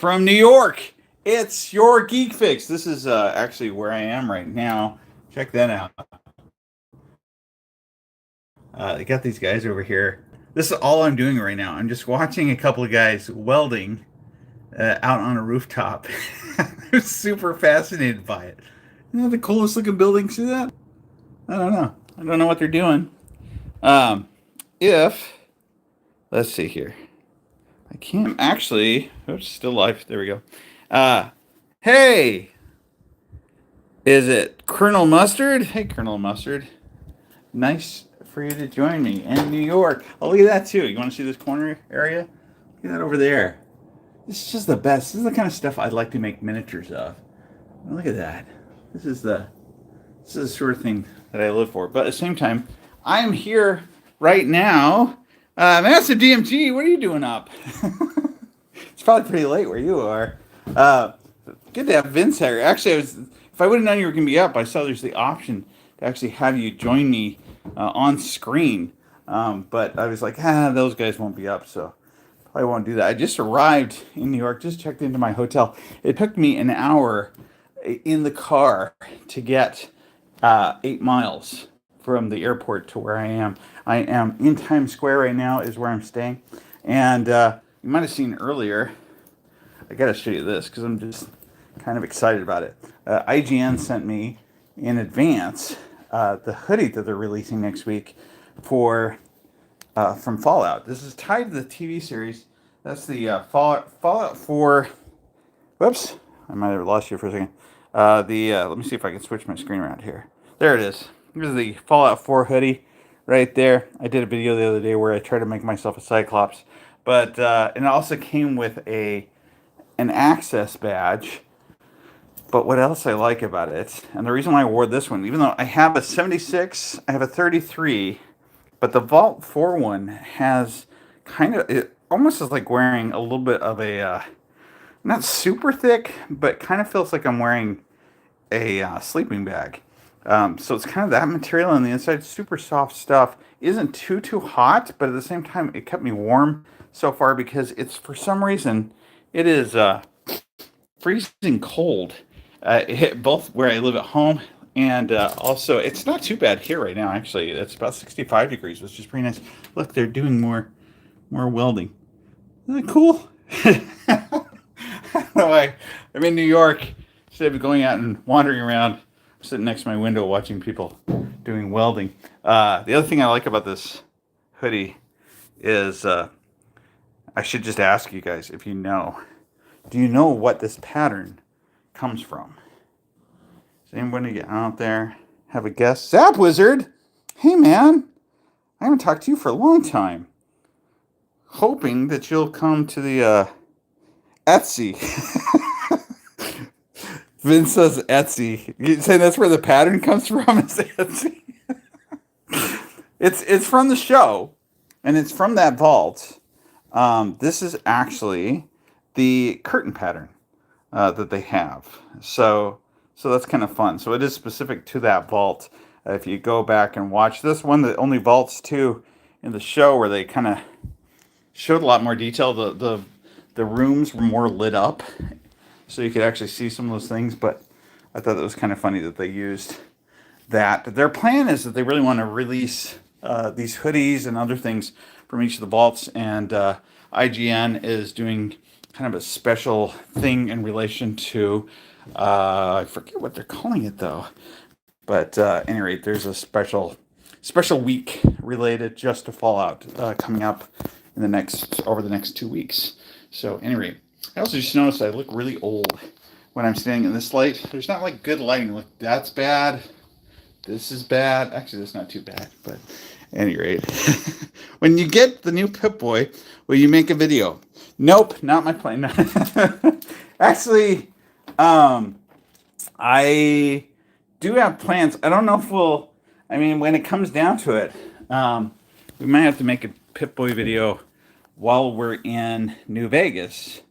from New York. It's your Geek Fix. This is actually where I am right now. Check that out. I got these guys over here. This is all I'm doing right now. I'm just watching a couple of guys welding out on a rooftop. I'm super fascinated by it. Isn't that the coolest looking building? See that? I don't know. I don't know what they're doing. Um, if let's see here. I can't actually. Oops, still live. There we go. Hey, is it Colonel Mustard? Hey, Colonel Mustard. Nice for you to join me in New York. Oh, look at that too. You want to see this corner area? Look at that over there. This is just the best. This is the kind of stuff I'd like to make miniatures of. Look at that. This is the sort of thing that I live for. But at the same time, I'm here right now. Massive DMG, what are you doing up? It's probably pretty late where you are. Good to have Vince here. Actually, if I would have known you were going to be up, I saw there's the option to actually have you join me on screen. But I was like, those guys won't be up, so I won't do that. I just arrived in New York, just checked into my hotel. It took me an hour in the car to get 8 miles from the airport to where I am. I am in Times Square right now, is where I'm staying. And you might have seen earlier, I got to show you this because I'm just kind of excited about it. IGN sent me in advance the hoodie that they're releasing next week for from Fallout. This is tied to the TV series. That's the Fallout 4. Whoops, I might have lost you for a second. Let me see if I can switch my screen around here. There it is. Here's the Fallout 4 hoodie right there. I did a video the other day where I tried to make myself a Cyclops, but it also came with an access badge. But what else I like about it, and the reason why I wore this one, even though I have a 76, I have a 33, but the Vault 4 one has kind of, it almost is like wearing a little bit of a, not super thick, but kind of feels like I'm wearing a sleeping bag. So it's kind of that material on the inside, super soft stuff. Isn't too hot, but at the same time, it kept me warm so far because it's, for some reason, it is freezing cold. It hit both where I live at home and also it's not too bad here right now. Actually, it's about 65 degrees, which is pretty nice. Look, they're doing more welding. Isn't that cool? I don't know why. I'm in New York. Instead of going out and wandering around, I'm sitting next to my window watching people doing welding. The other thing I like about this hoodie is I should just ask you guys if you know. Do you know what this pattern comes from? Does anybody out there have a guess? Zap Wizard! Hey man, I haven't talked to you for a long time. Hoping that you'll come to the Etsy. Vince says Etsy. You saying that's where the pattern comes from? Is Etsy? It's from the show, and it's from that vault. This is actually the curtain pattern that they have. So that's kind of fun. So it is specific to that vault. If you go back and watch this one, that only vaults two in the show, where they kind of showed a lot more detail. The rooms were more lit up, so you could actually see some of those things. But I thought it was kind of funny that they used that. Their plan is that they really want to release these hoodies and other things from each of the vaults, and IGN is doing kind of a special thing in relation to I forget what they're calling it though, but at any rate, there's a special week related just to Fallout coming up in over the next 2 weeks. So at any rate, I also just noticed I look really old when I'm standing in this light. There's not like good lighting. Look, that's bad. This is bad. Actually, that's not too bad, but at any rate, when you get the new Pip-Boy, will you make a video? Nope, not my plan. Actually, I do have plans. I don't know if when it comes down to it, we might have to make a Pip-Boy video while we're in New Vegas,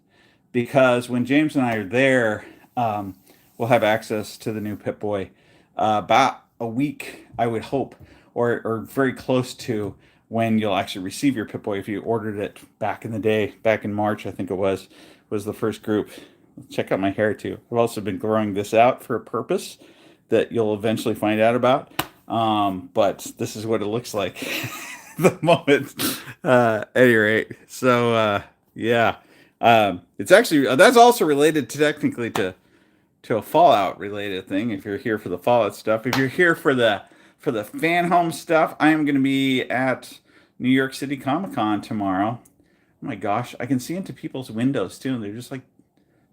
because when James and I are there, we'll have access to the new Pip-Boy about a week, I would hope, or very close to when you'll actually receive your Pip-Boy if you ordered it back in the day, back in March, I think it was, was the first group. Check out my hair too. I've also been growing this out for a purpose that you'll eventually find out about. But this is what it looks like at the moment. At any rate, so yeah, it's actually that's also related to, technically, to a Fallout related thing. If you're here for the Fallout stuff, if you're here for the fan home stuff, I am going to be at New York City Comic Con tomorrow. Oh my gosh, I can see into people's windows too, and they're just like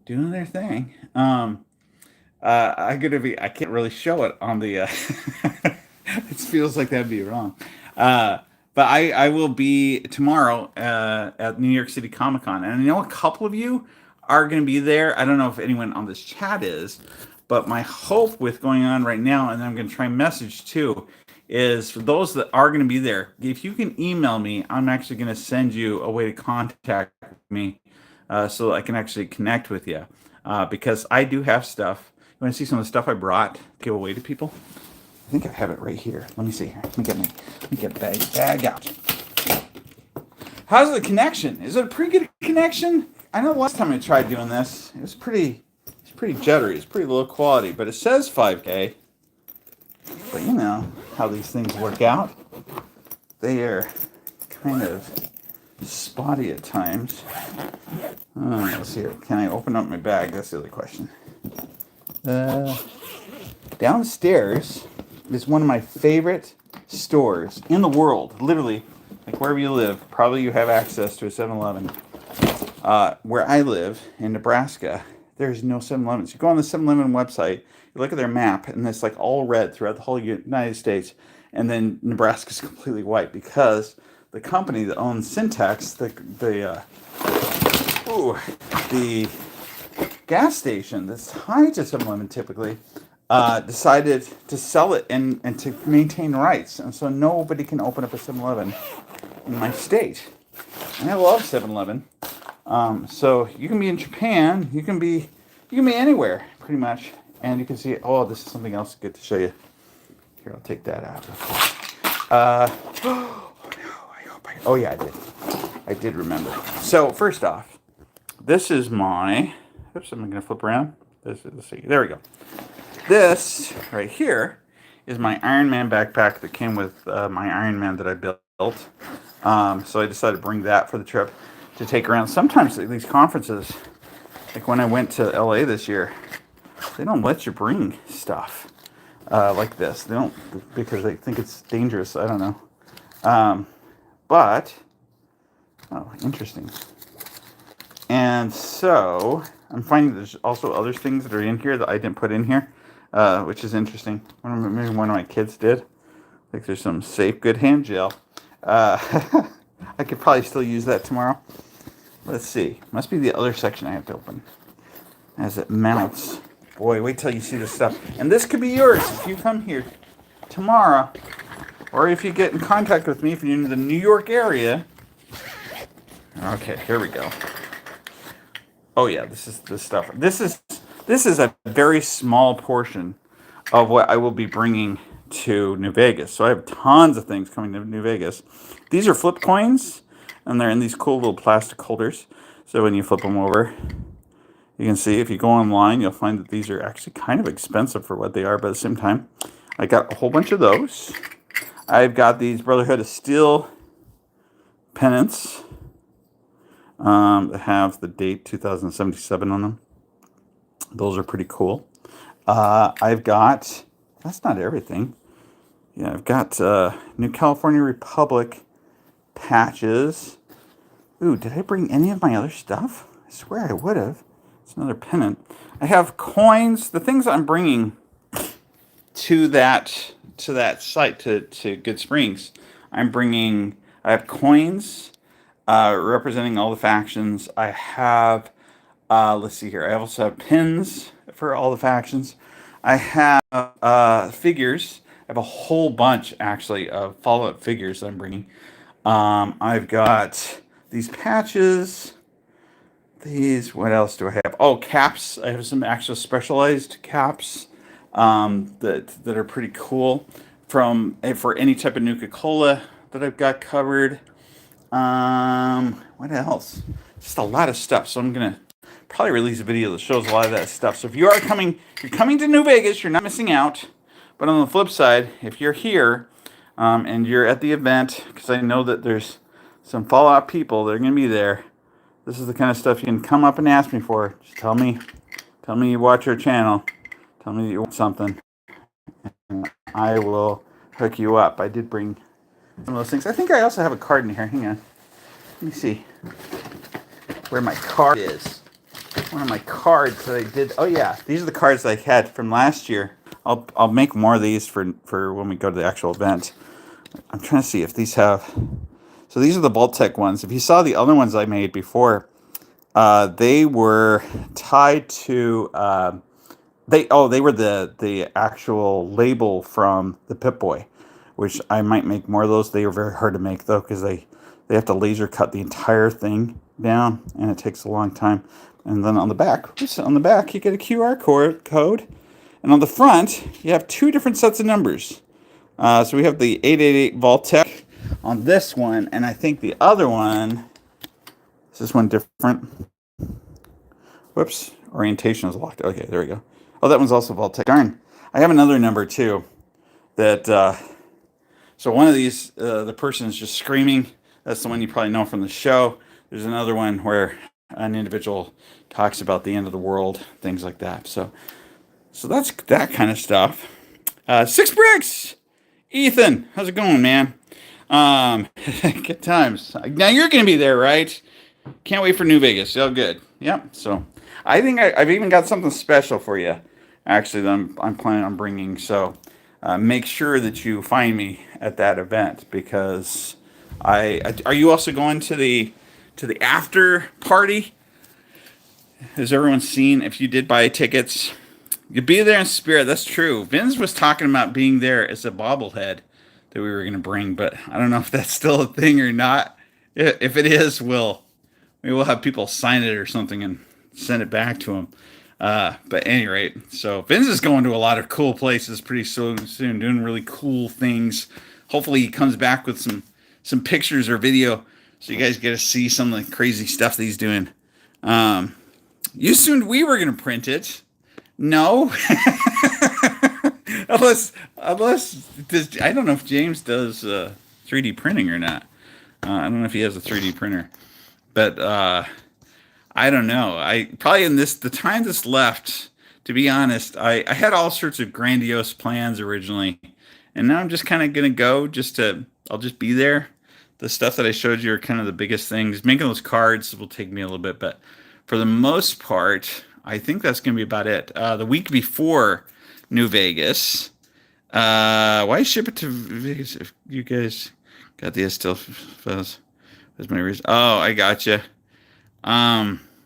doing their thing. I can't really show it on the. It feels like that'd be wrong. But I will be tomorrow at New York City Comic Con, and I know a couple of you are going to be there. I don't know if anyone on this chat is, but my hope with going on right now, and I'm going to try and message too, is for those that are going to be there, if you can email me, I'm actually going to send you a way to contact me so that I can actually connect with you. Because I do have stuff. You want to see some of the stuff I brought to give away to people? I think I have it right here. Let me see here. Let me get the bag out. How's the connection? Is it a pretty good connection? I know last time I tried doing this, it's pretty jittery. It's pretty low quality, but it says 5K. But you know how these things work out. They are kind of spotty at times. Let's see here. Can I open up my bag? That's the other question. Downstairs is one of my favorite stores in the world. Literally, like wherever you live, probably you have access to a 7-Eleven. Where I live in Nebraska, there's no 7-Elevens. You go on the 7-Eleven website, you look at their map, and it's like all red throughout the whole United States. And then Nebraska's completely white because the company that owns Syntax, the gas station that's tied to 7-Eleven typically, decided to sell it and to maintain rights. And so nobody can open up a 7-Eleven in my state. And I love 7-Eleven. So you can be in Japan, you can be anywhere pretty much, and you can see. Oh, this is something else good to show you. Here, I'll take that out. Oh yeah, I did remember. So first off, this is my. Oops, I'm gonna flip around. Let's see. There we go. This right here is my Iron Man backpack that came with my Iron Man that I built. So I decided to bring that for the trip to take around. Sometimes at these conferences, like when I went to LA this year, they don't let you bring stuff like this. They don't, because they think it's dangerous. I don't know. But interesting. And so I'm finding there's also other things that are in here that I didn't put in here, which is interesting. Maybe one of my kids did. Like there's some safe, good hand gel. I could probably still use that tomorrow. Let's see. Must be the other section I have to open as it mounts. Boy, wait till you see this stuff. And this could be yours if you come here tomorrow, or if you get in contact with me if you're in the New York area. Okay, here we go. Oh yeah, this is the stuff. This is a very small portion of what I will be bringing to New Vegas. So I have tons of things coming to New Vegas. These are flip coins, and they're in these cool little plastic holders. So when you flip them over, you can see, if you go online, you'll find that these are actually kind of expensive for what they are, but at the same time, I got a whole bunch of those. I've got these Brotherhood of Steel pennants that have the date 2077 on them. Those are pretty cool. I've got, that's not everything. Yeah, I've got New California Republic patches. Ooh, did I bring any of my other stuff? I swear I would have. It's another pennant. I have coins. The things I'm bringing to that site, to Good Springs, I have coins representing all the factions. I have, let's see here. I also have pins for all the factions. I have figures. I have a whole bunch, actually, of Fallout figures that I'm bringing. I've got these patches. These, what else do I have? Oh, caps. I have some actual specialized caps that are pretty cool for any type of Nuka-Cola that I've got covered. What else? Just a lot of stuff. So I'm gonna probably release a video that shows a lot of that stuff. So if you're coming to New Vegas, you're not missing out. But on the flip side, if you're here and you're at the event, because I know that there's some Fallout people that are going to be there, this is the kind of stuff you can come up and ask me for. Just tell me you watch our channel. Tell me that you want something. And I will hook you up. I did bring some of those things. I think I also have a card in here. Hang on. Let me see where my card is. One of my cards that I did. Oh yeah, these are the cards that I had from last year. I'll make more of these for when we go to the actual event. I'm trying to see if these have. So these are the Vault-Tec ones. If you saw the other ones I made before, they were tied to. They were the actual label from the Pip-Boy, which I might make more of those. They are very hard to make though because they have to laser cut the entire thing down, and it takes a long time. And then on the back, you get a QR code, and on the front you have two different sets of numbers. So we have the 888 Vault-Tec on this one, and I think the other one is this one different. Whoops, orientation is locked. Okay, there we go. Oh, that one's also Vault-Tec. Darn, I have another number too. That so one of these, the person is just screaming. That's the one you probably know from the show. There's another one where an individual talks about the end of the world, things like that. So that's that kind of stuff. 6 bricks. Ethan, how's it going, man? Good times. Now you're going to be there, right? Can't wait for New Vegas. Oh, good. Yep. So I think I've even got something special for you, actually, that I'm planning on bringing. So make sure that you find me at that event, because are you also going to the after party? Has everyone seen? If you did buy tickets, you'd be there in spirit. That's true. Vince was talking about being there as a bobblehead that we were going to bring, but I don't know if that's still a thing or not. If it is, maybe we'll have people sign it or something and send it back to him. But at any rate, so Vince is going to a lot of cool places pretty soon, doing really cool things. Hopefully he comes back with some pictures or video so you guys get to see some of the crazy stuff that he's doing. You assumed we were going to print it. No. unless I don't know if James does 3D printing or not. I don't know if he has a 3D printer. But I don't know. I probably the time that's left, to be honest, I had all sorts of grandiose plans originally. And now I'm just kind of going to go I'll just be there. The stuff that I showed you are kind of the biggest things. Making those cards will take me a little bit, but for the most part, I think that's going to be about it. The week before New Vegas, why ship it to Vegas if you guys got the still files? That's my reason. Oh, I gotcha.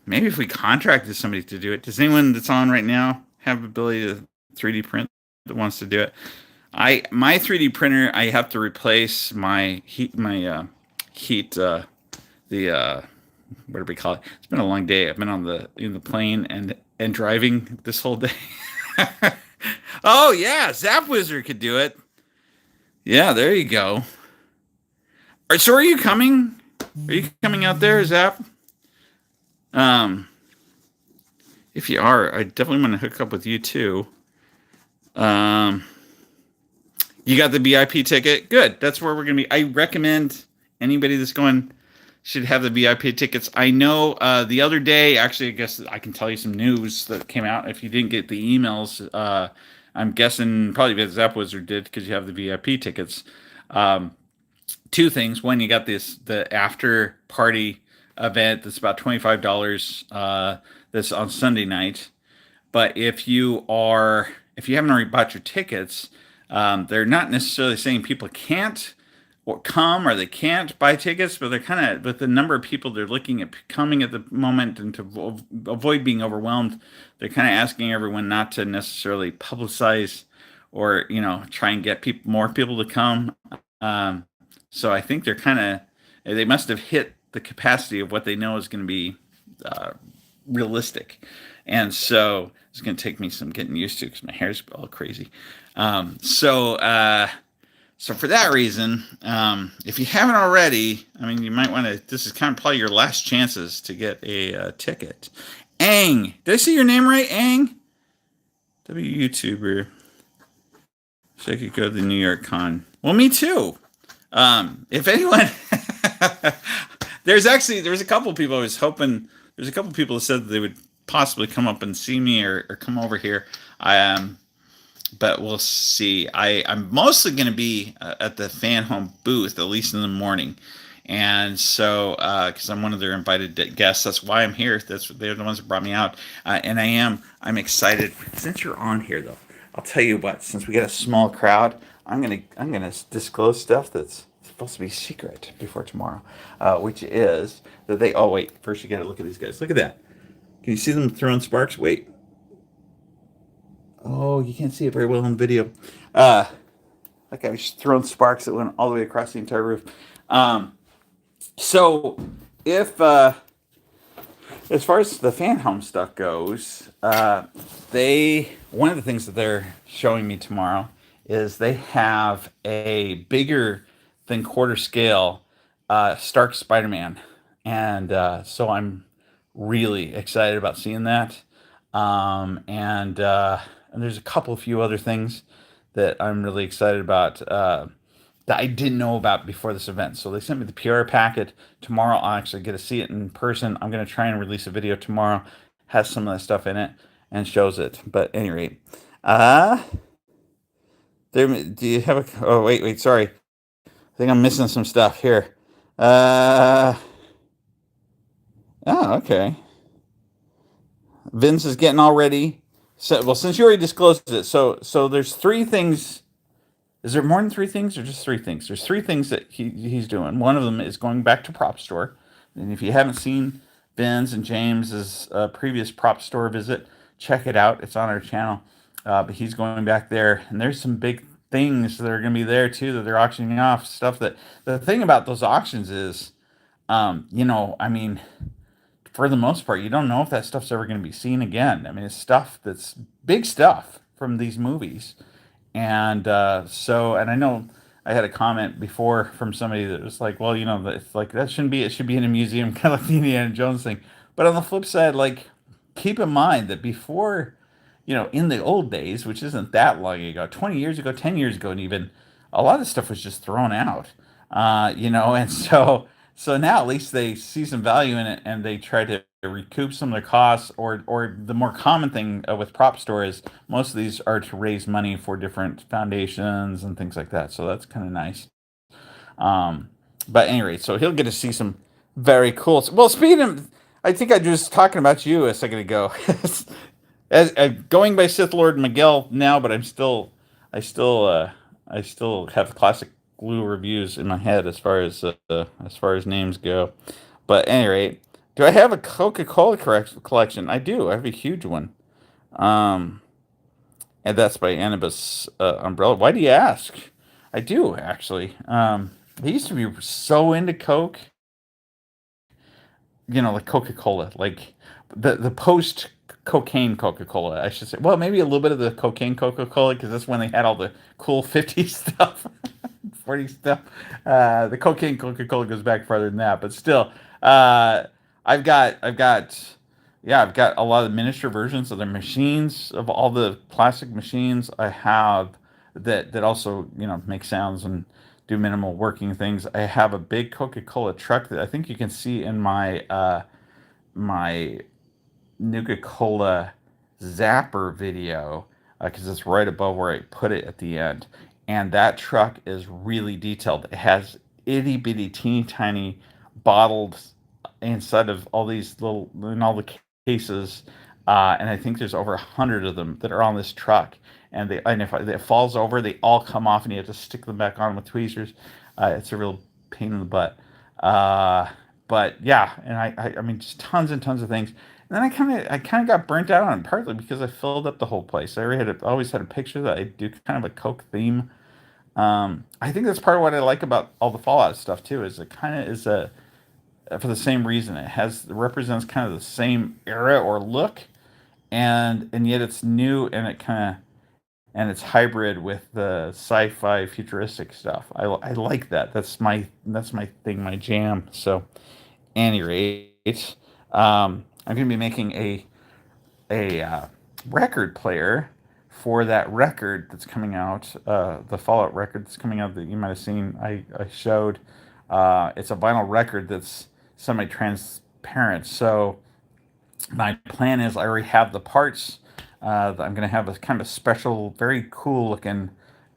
Maybe if we contracted somebody to do it. Does anyone that's on right now have the ability to 3D print that wants to do it? My 3D printer, I have to replace my heat, what do we call it? It's been a long day. I've been in the plane and driving this whole day. Oh yeah, Zap Wizard could do it. Yeah, there you go. All right, so are you coming? Are you coming out there, Zap? If you are, I definitely want to hook up with you too. You got the VIP ticket? Good. That's where we're going to be. I recommend anybody that's going should have the VIP tickets. I know the other day, actually, I guess I can tell you some news that came out. If you didn't get the emails, I'm guessing probably Zap Wizard did because you have the VIP tickets. Two things. One, you got the after party event that's about $25 that's on Sunday night. But if you haven't already bought your tickets, they're not necessarily saying people can't or come or they can't buy tickets, but they're kind of, with the number of people they're looking at coming at the moment, and to avoid being overwhelmed, they're kind of asking everyone not to necessarily publicize or try and get more people to come. So I think they must have hit the capacity of what they know is going to be realistic. And so it's going to take me some getting used to because my hair's all crazy. So for that reason, if you haven't already, I mean, you might want to, this is kind of probably your last chances to get a ticket. Ang. Did I see your name right? Ang? W YouTuber. So I could go to the New York Con. Well, me too. If anyone, there's a couple people I was hoping. There's a couple people that said that they would possibly come up and see me or come over here. I but we'll see. I'm mostly going to be at the fan home booth at least in the morning, and so because I'm one of their invited guests, that's why I'm here. They're the ones that brought me out, and I'm excited. Since you're on here though, I'll tell you what. Since we got a small crowd, I'm gonna disclose stuff that's supposed to be secret before tomorrow, which is that they. Oh wait, first you got to look at these guys. Look at that. Can you see them throwing sparks? Wait. Oh, you can't see it very well in the video. Uh, like I was throwing sparks that went all the way across the entire roof. Um, so, if as far as the fan home stuff goes, they one of the things that they're showing me tomorrow is they have a bigger than quarter scale Stark Spider-Man, and so I'm really excited about seeing that. And there's a couple few other things that I'm really excited about that I didn't know about before this event. So they sent me the PR packet. Tomorrow I'll actually get to see it in person. I'm going to try and release a video tomorrow. Has some of that stuff in it and shows it. But at any rate, uh, do you have a? Oh wait, sorry. I think I'm missing some stuff here. Uh, oh, okay. Vince is getting all ready. So, well, since you already disclosed it, so there's three things. Is there more than three things, or just three things? There's three things that he's doing. One of them is going back to prop store, and if you haven't seen Ben's and James's previous prop store visit, check it out. It's on our channel. But he's going back there, and there's some big things that are going to be there too that they're auctioning off. Stuff that the thing about those auctions is, I mean, for the most part, you don't know if that stuff's ever going to be seen again. I mean, it's stuff that's big stuff from these movies. And I know I had a comment before from somebody that was like, well, it's like that shouldn't be, it should be in a museum, kind of like the Indiana Jones thing. But on the flip side, like, keep in mind that before, in the old days, which isn't that long ago, 20 years ago, 10 years ago, and even a lot of stuff was just thrown out, and so now at least they see some value in it and they try to recoup some of their costs, or the more common thing with prop store is most of these are to raise money for different foundations and things like that. So that's kind of nice. But anyway, so he'll get to see some very cool. Well, speaking of, I think I was talking about you a second ago. As going by Sith Lord Miguel now, but I still, I still have classic glue reviews in my head as far as names go. But at any rate, do I have a Coca Cola collection? I do. I have a huge one. Um, and that's by Anubis Umbrella. Why do you ask? I do actually. I used to be so into Coke, like Coca Cola, like the post cocaine Coca Cola, I should say. Well, maybe a little bit of the cocaine Coca Cola because that's when they had all the cool 50s stuff, 40s stuff. The cocaine Coca Cola goes back farther than that, but still, uh, I've got a lot of miniature versions of the machines of all the classic machines I have that also make sounds and do minimal working things. I have a big Coca Cola truck that I think you can see in my Nuka Cola Zapper video because it's right above where I put it at the end. And that truck is really detailed. It has itty bitty, teeny tiny bottled inside of all these little in all the cases. And I think there's over 100 of them that are on this truck. And if it falls over, they all come off, and you have to stick them back on with tweezers. It's a real pain in the butt. Uh, but yeah, and I mean, just tons and tons of things. And then I kind of got burnt out on it, partly because I filled up the whole place. I already always had a picture that I do kind of a Coke theme. I think that's part of what I like about all the Fallout stuff too. Is it kind of is a for the same reason. It represents kind of the same era or look, and yet it's new, and it's hybrid with the sci-fi futuristic stuff. I like that. That's my thing, my jam. So, any rate, I'm going to be making a a record player for that record that's coming out, the Fallout record that's coming out that you might have seen. I showed. It's a vinyl record that's semi-transparent. So my plan is I already have the parts. I'm going to have a kind of special, very cool looking,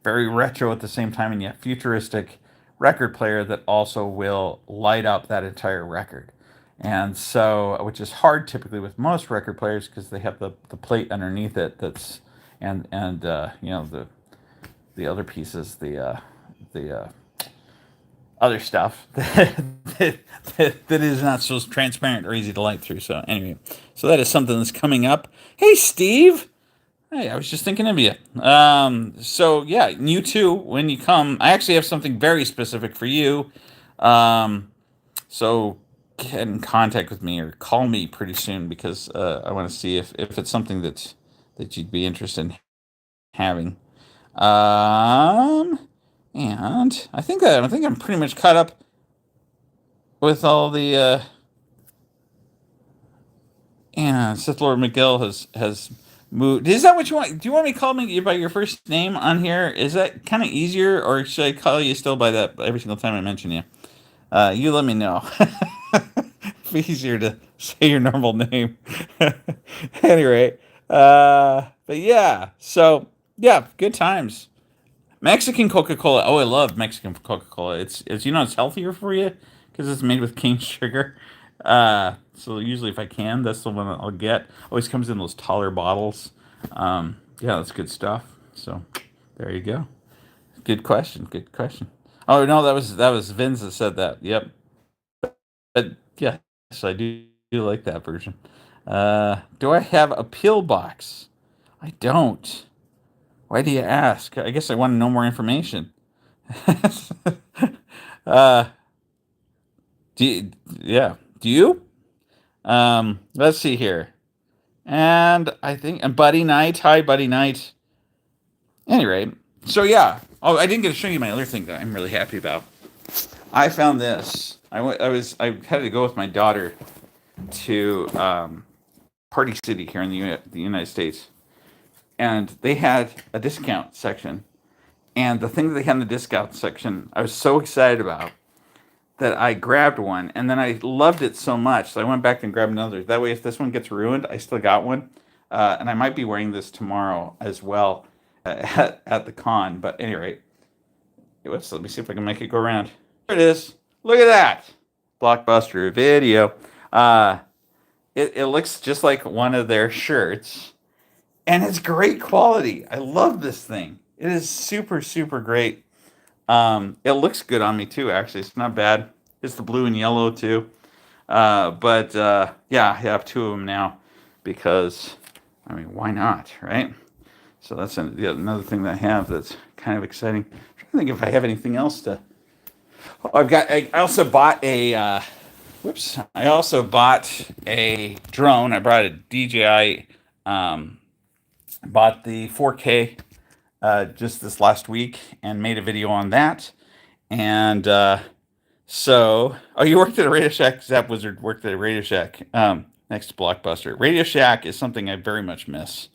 very retro at the same time, and yet futuristic record player that also will light up that entire record. And so, which is hard typically with most record players because they have the plate underneath it that's and you know the other pieces the other stuff that is not so transparent or easy to light through. So anyway, so that is something that's coming up. Hey, Steve. Hey, I was just thinking of you. So yeah, you too. When you come, I actually have something very specific for you. Um, so get in contact with me or call me pretty soon because I want to see if it's something that you'd be interested in having. Um, and I think I'm pretty much caught up with all the and Sith Lord McGill has moved. Is that what you want? Do you want me to call me by your first name on here? Is that kind of easier, or should I call you still by that every single time I mention you? You let me know. It's easier to say your normal name. Anyway, but yeah, so yeah, good times. Mexican Coca Cola. Oh, I love Mexican Coca Cola. It's it's healthier for you because it's made with cane sugar. So usually if I can, that's the one that I'll get. Always comes in those taller bottles. Yeah, that's good stuff. So there you go. Good question. Good question. Oh no, that was Vince that said that. Yep. But yes, I do like that version. Do I have a pill box? I don't. Why do you ask? I guess I want to know more information. uh, yeah. Do you? Let's see here. And I think, and Buddy Knight. Hi, Buddy Knight. Anyway, so yeah. Oh, I didn't get to show you my other thing that I'm really happy about. I found this. I had to go with my daughter to Party City here in the United States, and they had a discount section. And the thing that they had in the discount section, I was so excited about that I grabbed one, and then I loved it so much, so I went back and grabbed another. That way, if this one gets ruined, I still got one, and I might be wearing this tomorrow as well at the con. But anyway, let me see if I can make it go around. There it is. Look at that, Blockbuster Video. Uh, it looks just like one of their shirts, and it's great quality. I love this thing. It is super super great. It looks good on me too. Actually, it's not bad. It's the blue and yellow too. But yeah, I have two of them now because I mean, why not, right? So that's another thing that I have that's kind of exciting. I'm trying to think if I have anything else to. Oh, I also bought a. Whoops! I also bought a drone. I bought a DJI. Bought the 4K just this last week and made a video on that. And oh, you worked at a Radio Shack. Zap Wizard worked at a Radio Shack next to Blockbuster. Radio Shack is something I very much miss.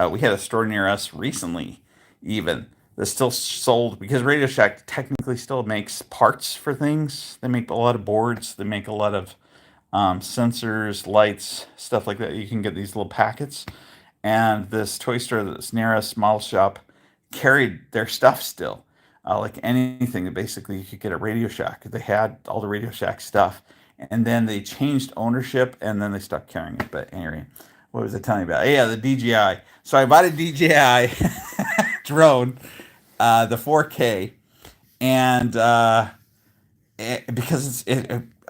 We had a store near us recently, even that still sold because Radio Shack technically still makes parts for things. They make a lot of boards. They make a lot of sensors, lights, stuff like that. You can get these little packets. And this toy store that's near us, Model Shop, carried their stuff still. Like anything that basically you could get at Radio Shack. They had all the Radio Shack stuff. And then they changed ownership and then they stopped carrying it. But anyway, what was I telling you about? Yeah, the DJI. So I bought a DJI drone, the 4K, and because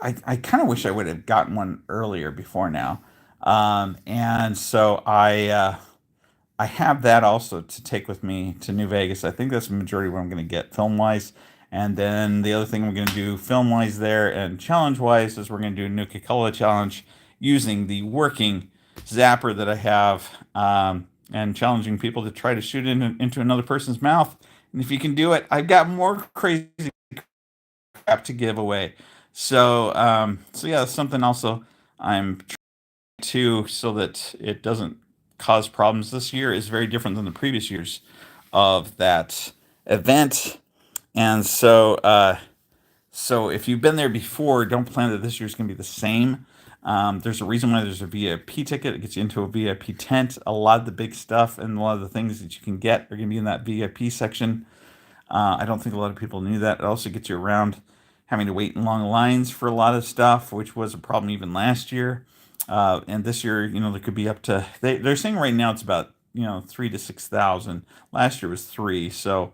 I kind of wish I would have gotten one earlier before now. And so I have that also to take with me to New Vegas. I think that's the majority of what I'm going to get film wise. And then the other thing we're going to do film wise there and challenge wise is we're going to do a Nuka Cola challenge using the working zapper that I have and challenging people to try to shoot it into another person's mouth. And if you can do it, I've got more crazy crap to give away. So yeah, that's something also I'm to, so that it doesn't cause problems this year, is very different than the previous years of that event. And so if you've been there before, don't plan that this year's going to be the same. There's a reason why there's a VIP ticket. It gets you into a VIP tent. A lot of the big stuff and a lot of the things that you can get are going to be in that VIP section. I don't think a lot of people knew that. It also gets you around having to wait in long lines for a lot of stuff, which was a problem even last year. And this year, there could be up to, they're saying right now it's about, 3 to 6,000. Last year was three. So,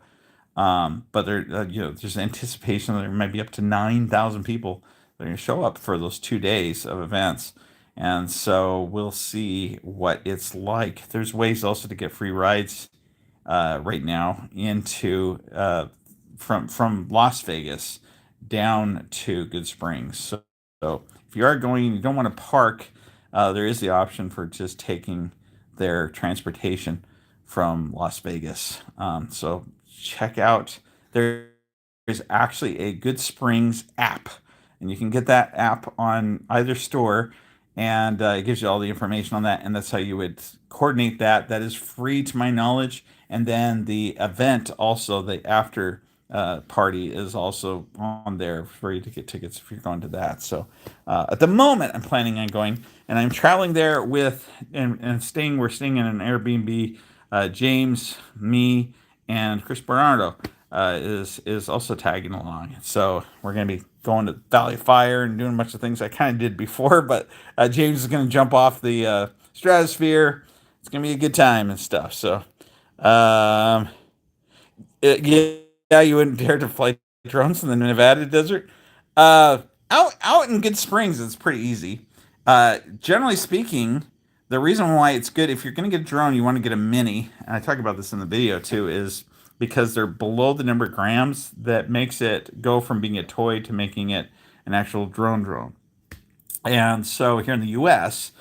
but there's anticipation that there might be up to 9,000 people that are going to show up for those 2 days of events. And so we'll see what it's like. There's ways also to get free rides right now into from Las Vegas down to Good Springs. So if you are going and you don't want to park, there is the option for just taking their transportation from Las Vegas. So check out, there's actually a Good Springs app, and you can get that app on either store, and it gives you all the information on that, and that's how you would coordinate that. That is free to my knowledge. And then the event, also the after party, is also on there for you to get tickets if you're going to that. So at the moment, I'm planning on going, and I'm traveling there with and staying. We're staying in an Airbnb. James, me, and Chris Bernardo is also tagging along. So we're going to be going to Valley of Fire and doing a bunch of things I kind of did before. But James is going to jump off the stratosphere. It's going to be a good time and stuff. So um, yeah, you wouldn't dare to fly drones in the Nevada desert. Uh, out in Good Springs, it's pretty easy. Generally speaking, the reason why it's good, if you're going to get a drone, you want to get a mini. And I talk about this in the video too, is because they're below the number of grams that makes it go from being a toy to making it an actual drone. And so here in the US,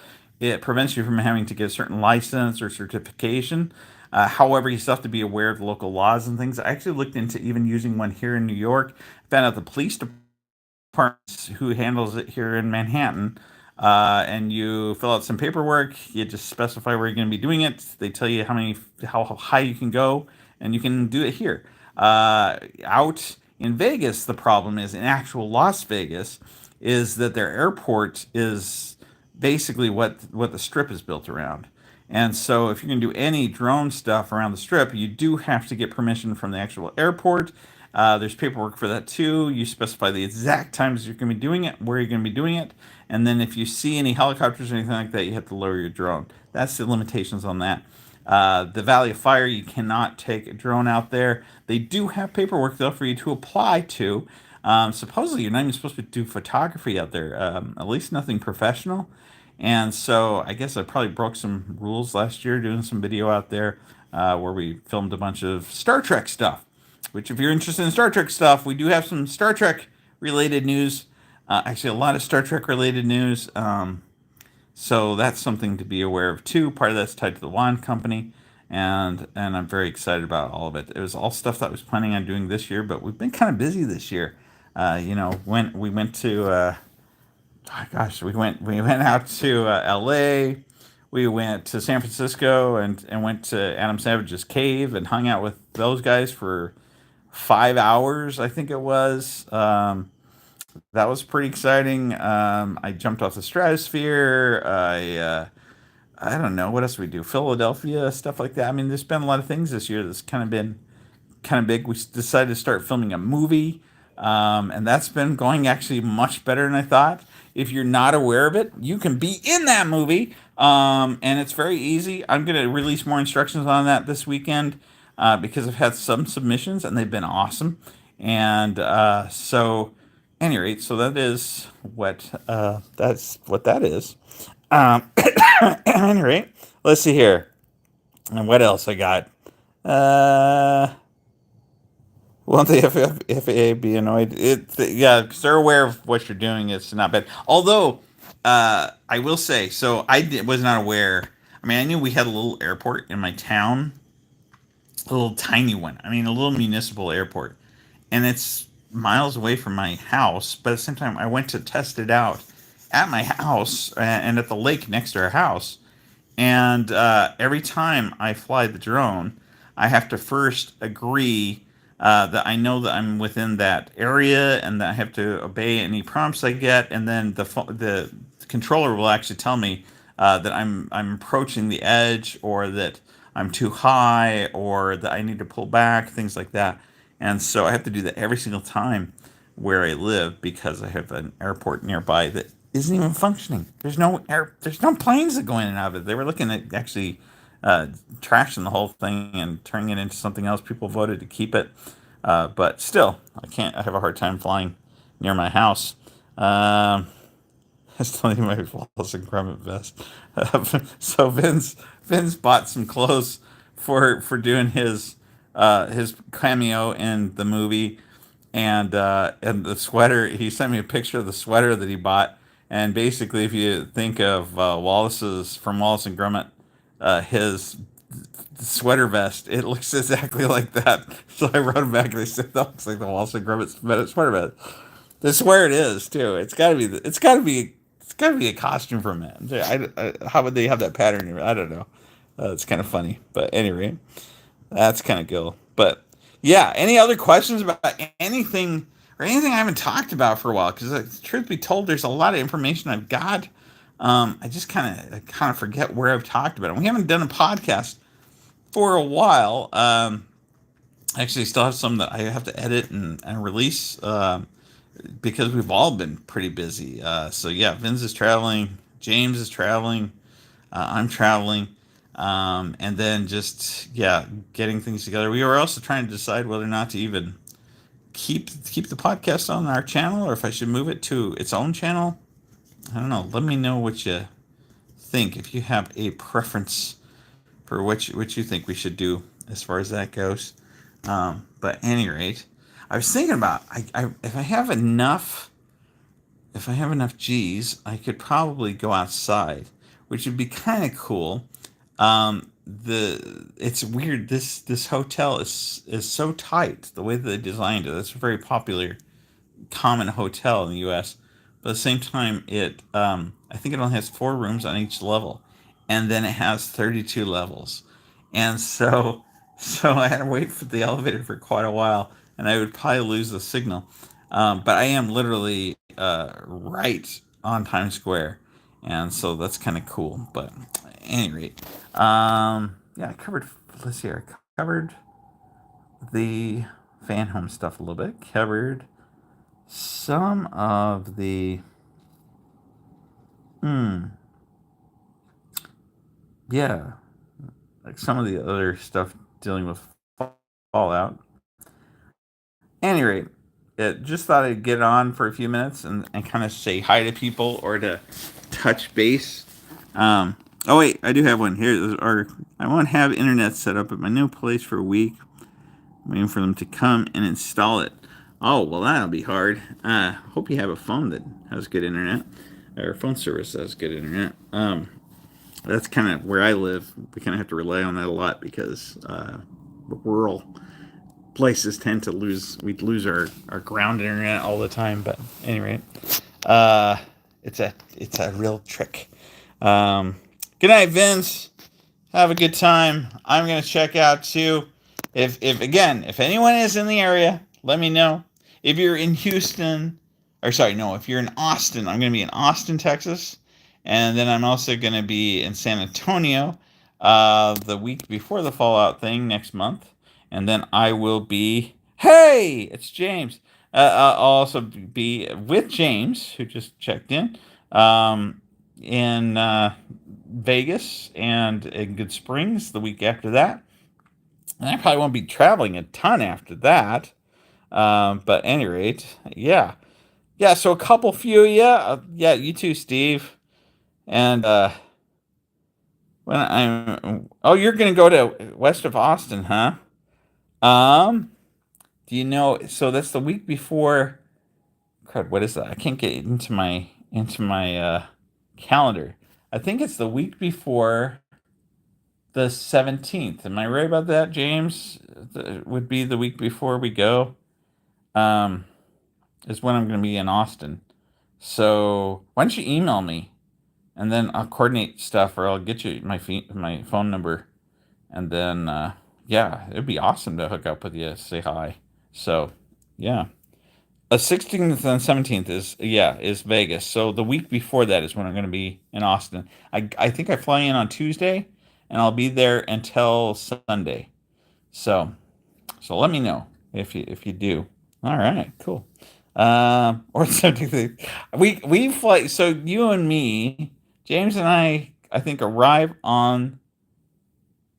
it prevents you from having to get a certain license or certification. However, you still have to be aware of the local laws and things. I actually looked into even using one here in New York. Found out the police department who handles it here in Manhattan. And you fill out some paperwork. You just specify where you're going to be doing it. They tell you how high you can go, and you can do it here. Out in Vegas, the problem is in actual Las Vegas is that their airport is basically what the strip is built around. And so if you're going to do any drone stuff around the strip, you do have to get permission from the actual airport. There's paperwork for that too. You specify the exact times you're going to be doing it, where you're going to be doing it, and then if you see any helicopters or anything like that, you have to lower your drone. That's the limitations on that. The Valley of Fire, you cannot take a drone out there. They do have paperwork though for you to apply to. Supposedly, you're not even supposed to do photography out there, at least nothing professional. And so I guess I probably broke some rules last year doing some video out there where we filmed a bunch of Star Trek stuff. Which, if you're interested in Star Trek stuff, we do have some Star Trek related news. Actually, a lot of Star Trek related news. So that's something to be aware of too. Part of that's tied to the Wand Company, and I'm very excited about all of it. It was all stuff that I was planning on doing this year, but we've been kind of busy this year. When we went to we went out to L.A. We went to San Francisco and went to Adam Savage's cave and hung out with those guys for 5 hours, I think it was. That was pretty exciting. I jumped off the stratosphere. I don't know what else we do. Philadelphia stuff like that. I mean, there's been a lot of things this year that's kind of big. We decided to start filming a movie, and that's been going actually much better than I thought. If you're not aware of it, you can be in that movie, and it's very easy. I'm going to release more instructions on that this weekend because I've had some submissions and they've been awesome. And any rate, so that's what that is. At any rate, let's see here. And what else I got? Uh, Won't the FAA be annoyed? Yeah, because they're aware of what you're doing. It's not bad. Although, I will say, so was not aware. I mean, I knew we had a little airport in my town, a little tiny one. I mean, a little municipal airport, and it's miles away from my house. But at the same time, I went to test it out, at my house and at the lake next to our house. And every time I fly the drone, I have to first agree that I know that I'm within that area and that I have to obey any prompts I get. And then the controller will actually tell me that I'm approaching the edge, or that I'm too high, or that I need to pull back, things like that. And so I have to do that every single time where I live, because I have an airport nearby that isn't even functioning. There's no planes that go in and out of it. They were looking at actually trashing the whole thing and turning it into something else. People voted to keep it, but still, I can't. I have a hard time flying near my house. I still need my Wallace and Gromit vest. So Vince bought some clothes for doing his cameo in the movie, and the sweater. He sent me a picture of the sweater that he bought, and basically, if you think of Wallace's from Wallace and Gromit, his sweater vest, it looks exactly like that. So I wrote him back and I said that looks like the Wallace and Gromit sweater vest. I swear it is too. It's got to be. It's got to be. It's got to be a costume for men. How would they have that pattern? I don't know. It's kind of funny, but anyway, that's kind of cool. But yeah, any other questions about anything or anything I haven't talked about for a while? Because truth be told, there's a lot of information I've got. I just kind of forget where I've talked about it. We haven't done a podcast for a while. Actually, still have some that I have to edit and release. Because we've all been pretty busy. So yeah, Vince is traveling, James is traveling, I'm traveling, and then just yeah, getting things together. We were also trying to decide whether or not to even keep the podcast on our channel, or if I should move it to its own channel. I don't know. Let me know what you think. If you have a preference for what you think we should do as far as that goes. But at any rate, I was thinking about if I have enough G's, I could probably go outside, which would be kind of cool. The It's weird. This hotel is so tight. The way that they designed it, it's a very popular common hotel in the U.S. But at the same time, I think it only has 4 rooms on each level, and then it has 32 levels, and so I had to wait for the elevator for quite a while, and I would probably lose the signal. But I am literally right on Times Square, and so that's kind of cool. But at any rate, yeah, I covered. Let's see, I covered the fan home stuff a little bit. Covered some of the yeah, like some of the other stuff dealing with Fallout. Any rate, just thought I'd get on for a few minutes and kind of say hi to people or to touch base. Oh wait, I do have one here. Or I won't have internet set up at my new place for a week. Waiting for them to come and install it. Oh well, that'll be hard. Hope you have a phone that has good internet, or phone service that has good internet. That's kind of where I live. We kind of have to rely on that a lot because rural places tend to we'd lose our ground internet all the time. But anyway, it's a real trick. Good night, Vince. Have a good time. I'm gonna check out too. If anyone is in the area, let me know. If you're in Houston, or sorry, no, if you're in Austin, I'm gonna be in Austin, Texas, and then I'm also gonna be in San Antonio the week before the Fallout thing next month, and then I will be. Hey, it's James. I'll also be with James, who just checked in Vegas and in Good Springs the week after that. And I probably won't be traveling a ton after that. But at any rate, yeah. Yeah, so a couple few, yeah. Yeah, you too, Steve. And when oh, you're going to go to west of Austin, huh? Um, do you know, so that's the week before, crud, what is that? I can't get into my calendar. I think it's the week before the 17th. Am I right about that, James? Would be the week before we go. Um, is when I'm going to be in Austin. So why don't you email me, and then I'll coordinate stuff, or I'll get you my phone number, and then yeah, it'd be awesome to hook up with you, say hi. So yeah, 16th and 17th is Vegas. So the week before that is when I'm going to be in Austin. I think I fly in on Tuesday, and I'll be there until Sunday. So let me know if you do. All right, cool. Or something. We fly. So you and me, James and I think arrive on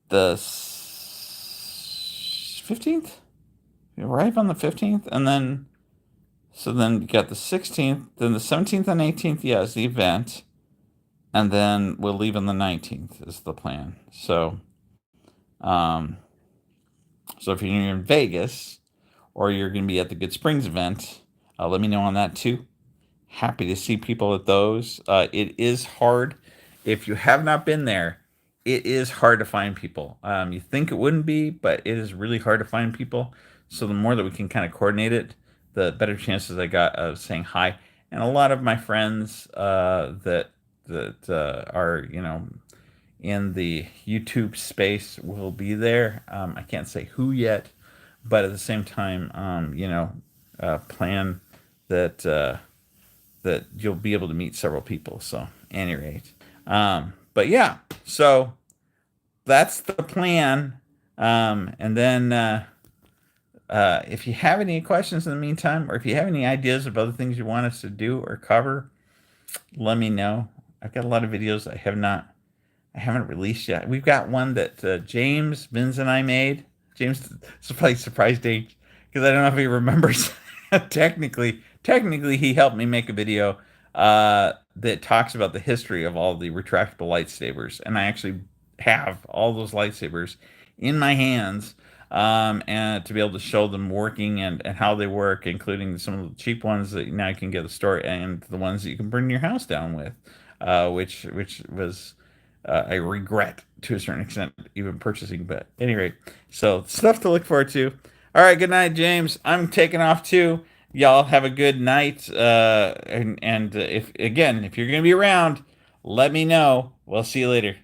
the 15th. We arrive on the 15th, and then you got the 16th, then the 17th and 18th. Yeah, is the event, and then we'll leave on the 19th. Is the plan. Um, so if you're in Vegas, or you're going to be at the Good Springs event, let me know on that too. Happy to see people at those. It is hard. If you have not been there, it is hard to find people. You think it wouldn't be, but it is really hard to find people. So the more that we can kind of coordinate it, the better chances I got of saying hi. And a lot of my friends that are in the YouTube space will be there. I can't say who yet, but at the same time, plan that that you'll be able to meet several people. So, at any rate, but yeah, so that's the plan. And then if you have any questions in the meantime, or if you have any ideas of other things you want us to do or cover, let me know. I've got a lot of videos I haven't released yet. We've got one that James, Vince, and I made. James is probably surprised Dave because I don't know if he remembers. technically, he helped me make a video that talks about the history of all the retractable lightsabers, and I actually have all those lightsabers in my hands, and to be able to show them working and how they work, including some of the cheap ones that now you can get a store, and the ones that you can burn your house down with, which was I regret to a certain extent even purchasing. But at any rate, so stuff to look forward to. All right, good night, James. I'm taking off too. Y'all have a good night. And if you're gonna be around, let me know. We'll see you later.